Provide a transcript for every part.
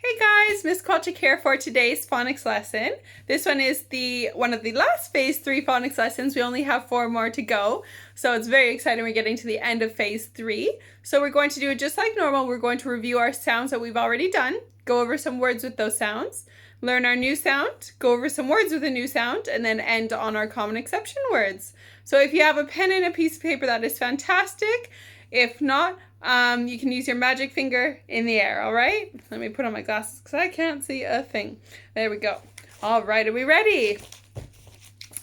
Hey guys, Miss Kochik here for today's phonics lesson. This one is one of the last phase 3 phonics lessons. We only have 4 more to go. So it's very exciting. We're getting to the end of phase 3. So we're going to do it just like normal. We're going to review our sounds that we've already done, go over some words with those sounds, learn our new sound, go over some words with a new sound, and then end on our common exception words. So if you have a pen and a piece of paper, that is fantastic. If not, you can use your magic finger in the air, all right? Let me put on my glasses because I can't see a thing. There we go. All right, are we ready?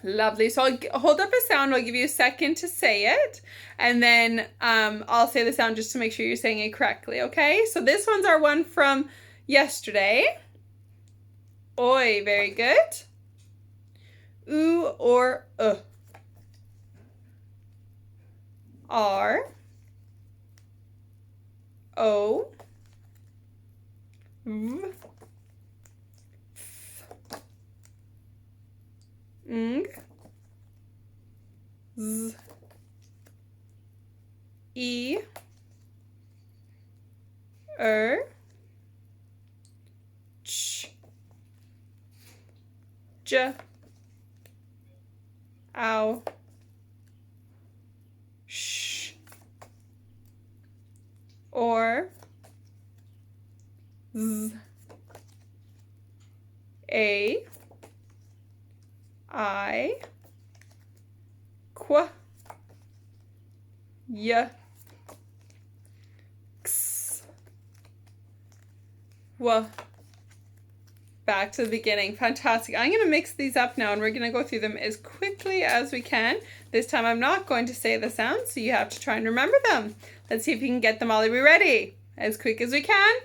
Lovely. So I'll hold up a sound. I'll give you a second to say it. And then I'll say the sound just to make sure you're saying it correctly, okay? So this one's our one from yesterday. Oi, very good. Oo or R. O, V, F, Ng, Z, E, Ch, J, Ow, Sh, or, Z, A, I, Qu, Y, X, W. Back to the beginning. Fantastic. I'm going to mix these up now and we're going to go through them as quickly as we can. This time I'm not going to say the sounds, so you have to try and remember them. Let's see if you can get them all. Are we ready? As quick as we can.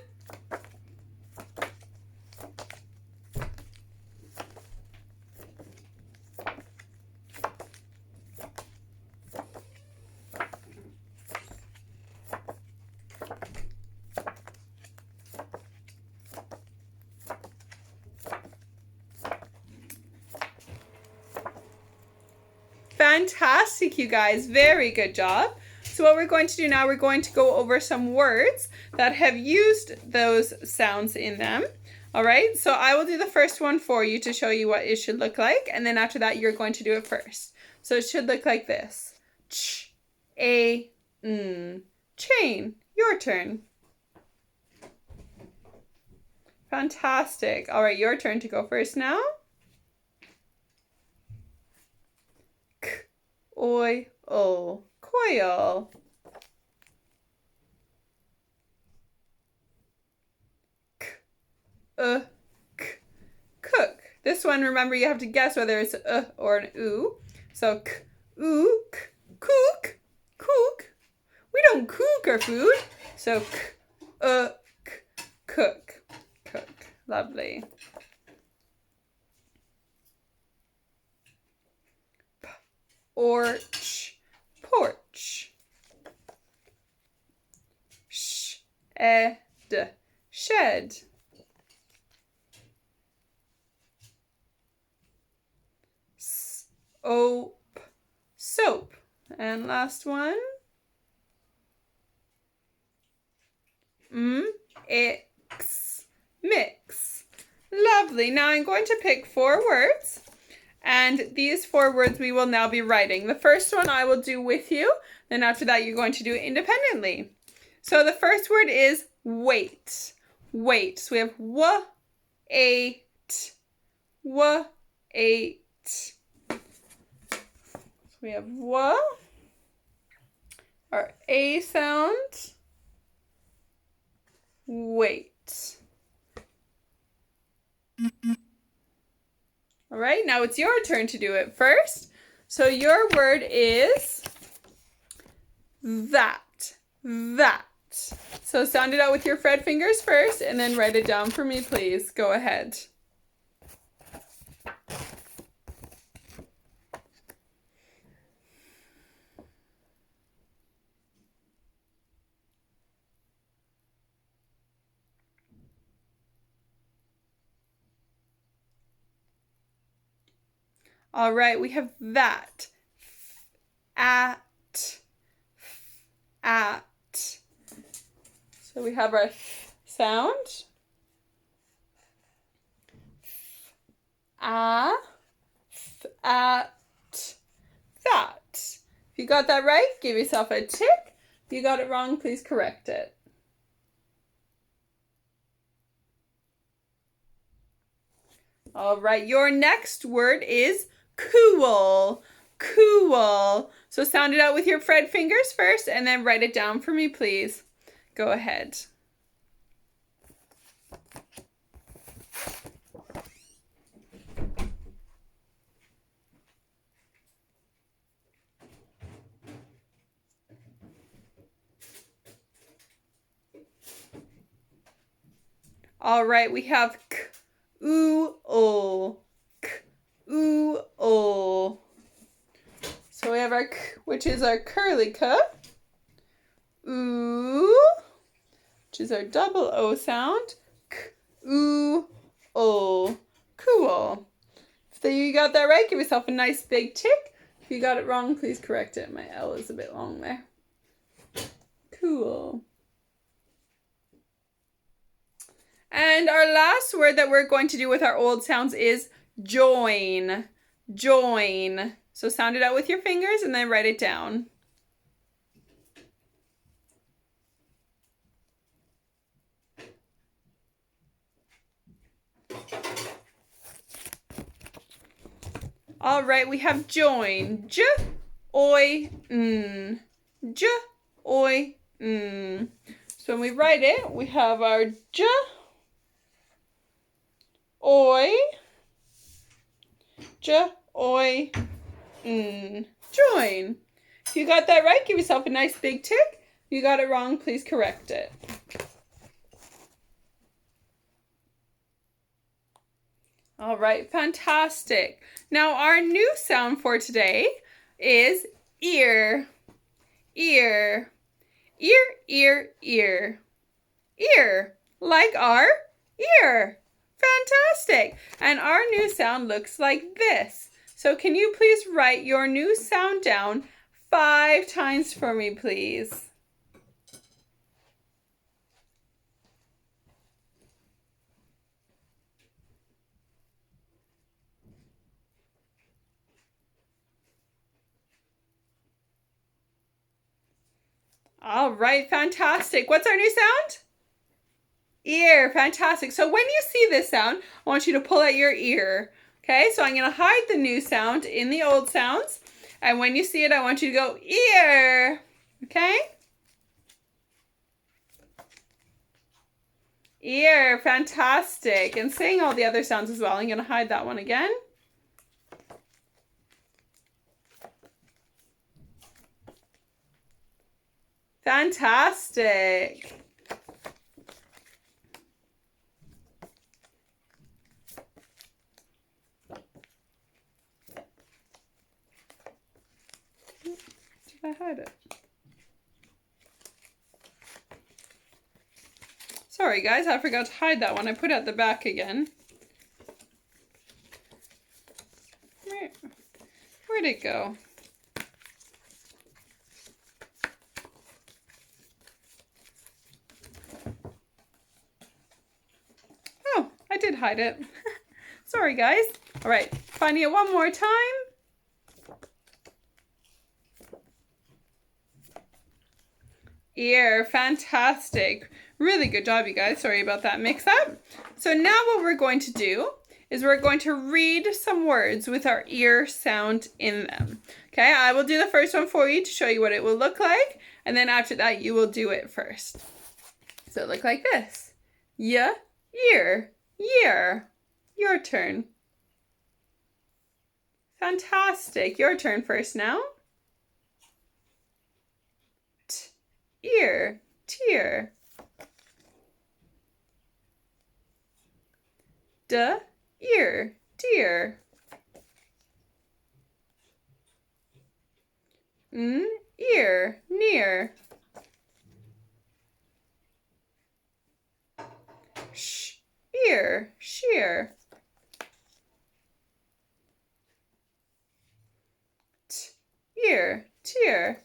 Fantastic, you guys. Very good job. So what we're going to do now, we're going to go over some words that have used those sounds in them. All right, so I will do the first one for you to show you what it should look like. And then after that, you're going to do it first. So it should look like this. Ch, a, n. Chain. Your turn. Fantastic. All right, your turn to go first now. Oi, o, coil. K, k, cook. This one, remember, you have to guess whether it's or an oo. So k, oo, k, cook, cook. We don't cook our food. So k, cook, cook. Lovely. Orch, porch. Shed, shed. Soap, soap. And last one. Mix, mix. Lovely. Now I'm going to pick 4 words. And these 4 words we will now be writing. The first one I will do with you. Then after that, you're going to do it independently. So the first word is wait. Wait. So we have w-a-t. W-a-t. So we have w. Our A sound. Wait. All right, now it's your turn to do it first. So your word is that, that. So sound it out with your fret fingers first and then write it down for me, please. Go ahead. All right, we have that. At. At. So we have our sound. a, at, that. If you got that right, give yourself a tick. If you got it wrong, please correct it. All right, your next word is cool. Cool. So sound it out with your Fred fingers first and then write it down for me, please. Go ahead. All right, we have k, oo, o. K, oo, o. So we have our k, which is our curly k. Oo, which is our double O sound. K, oo, o. Cool. If you got that right, give yourself a nice big tick. If you got it wrong, please correct it. My L is a bit long there. Cool. And our last word that we're going to do with our old sounds is join. Join. So sound it out with your fingers and then write it down. All right, we have join. J, oi, n. J, oi, n. So when we write it, we have our j, oi, j, oi, n. Join. If you got that right, give yourself a nice big tick. If you got it wrong, please correct it. All right, fantastic. Now our new sound for today is ear. Ear. Ear, ear, ear. Ear, like our ear. Fantastic. And our new sound looks like this. So can you please write your new sound down 5 times for me, please? All right, fantastic. What's our new sound? Ear, fantastic. So when you see this sound, I want you to pull out your ear. Okay, so I'm going to hide the new sound in the old sounds. And when you see it, I want you to go ear. Okay? Ear, fantastic. And saying all the other sounds as well. I'm going to hide that one again. Fantastic. Did I hide it? Sorry guys, I forgot to hide that one. I put it at the back again. Where'd it go? Oh, I did hide it. Sorry guys. All right, finding it one more time. Ear, fantastic. Really good job, you guys. Sorry about that mix-up. So now what we're going to do is we're going to read some words with our ear sound in them. Okay, I will do the first one for you to show you what it will look like, and then after that you will do it first. So it look like this. Y, ear, year. Your turn. Fantastic. Your turn first now. T, ear, tear. D, ear, deer. N, ear, near. Sh, ear, sheer. T, ear, tear.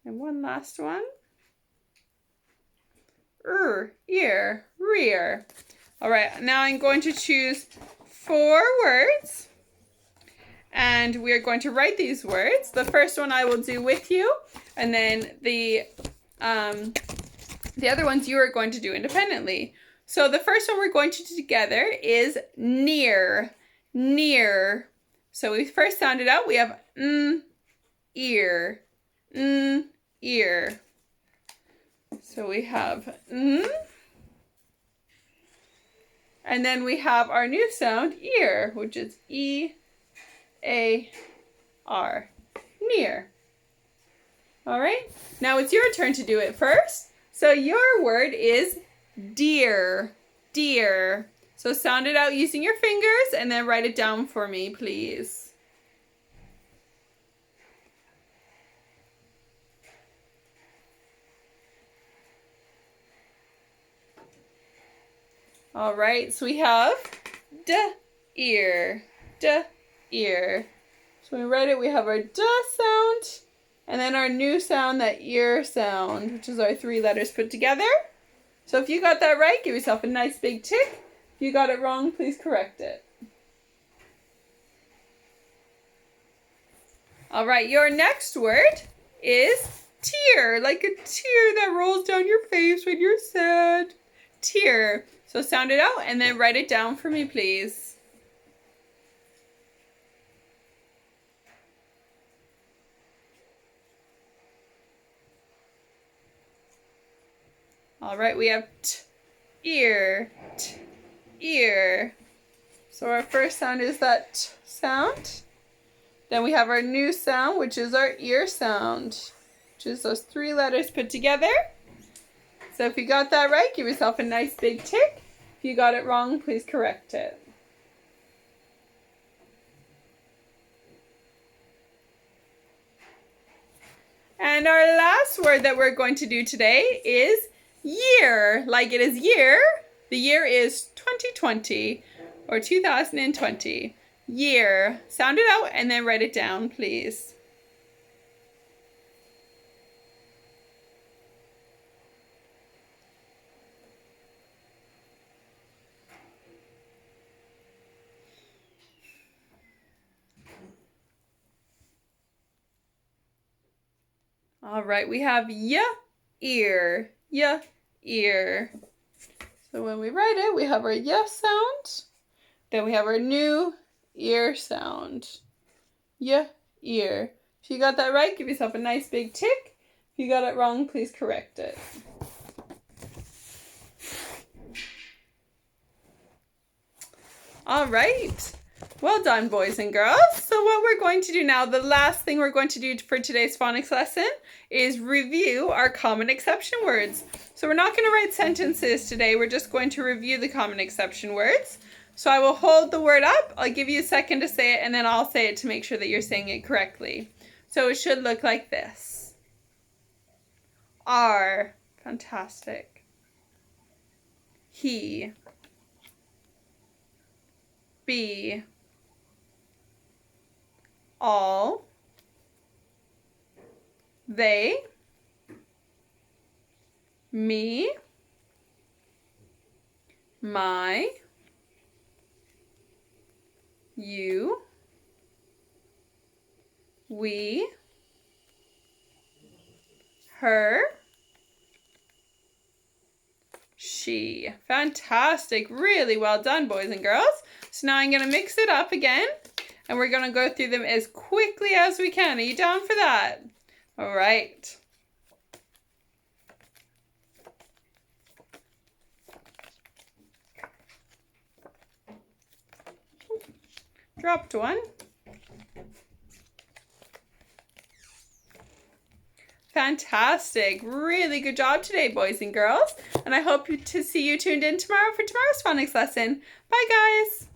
And one last one. Ear, rear. All right, now I'm going to choose 4 words. And we are going to write these words. The first one I will do with you, and then the other ones you are going to do independently. So the first one we're going to do together is near. Near. So we first sound it out. We have ear. Ear. So we have and then we have our new sound, ear, which is E-A-R. Near. All right. Now it's your turn to do it first. So your word is deer. Deer. So sound it out using your fingers and then write it down for me, please. All right, so we have ear, ear. So when we write it, we have our sound, and then our new sound, that ear sound, which is our 3 letters put together. So if you got that right, give yourself a nice big tick. If you got it wrong, please correct it. All right, your next word is tear, like a tear that rolls down your face when you're sad. Tear. So sound it out and then write it down for me, please. All right, we have ear, ear. So our first sound is that t sound. Then we have our new sound, which is our ear sound, which is those 3 letters put together. So if you got that right, give yourself a nice big tick. If you got it wrong, please correct it. And our last word that we're going to do today is year. Like it is year. The year is 2020 or 2020. Year. Sound it out and then write it down, please. All right, we have ear, ear. So when we write it, we have our sound. Then we have our new ear sound. Ear. If you got that right, give yourself a nice big tick. If you got it wrong, please correct it. All right. Well done, boys and girls. So what we're going to do now, the last thing we're going to do for today's phonics lesson is review our common exception words. So we're not going to write sentences today. We're just going to review the common exception words. So I will hold the word up. I'll give you a second to say it, and then I'll say it to make sure that you're saying it correctly. So it should look like this. Are. Fantastic. He. Be. All. They. Me. My. You. We. Her. She. Fantastic. Really well done, boys and girls. So now I'm going to mix it up again, and we're going to go through them as quickly as we can. Are you down for that? All right. Dropped one. Fantastic. Really good job today, boys and girls. And I hope to see you tuned in tomorrow for tomorrow's phonics lesson. Bye, guys.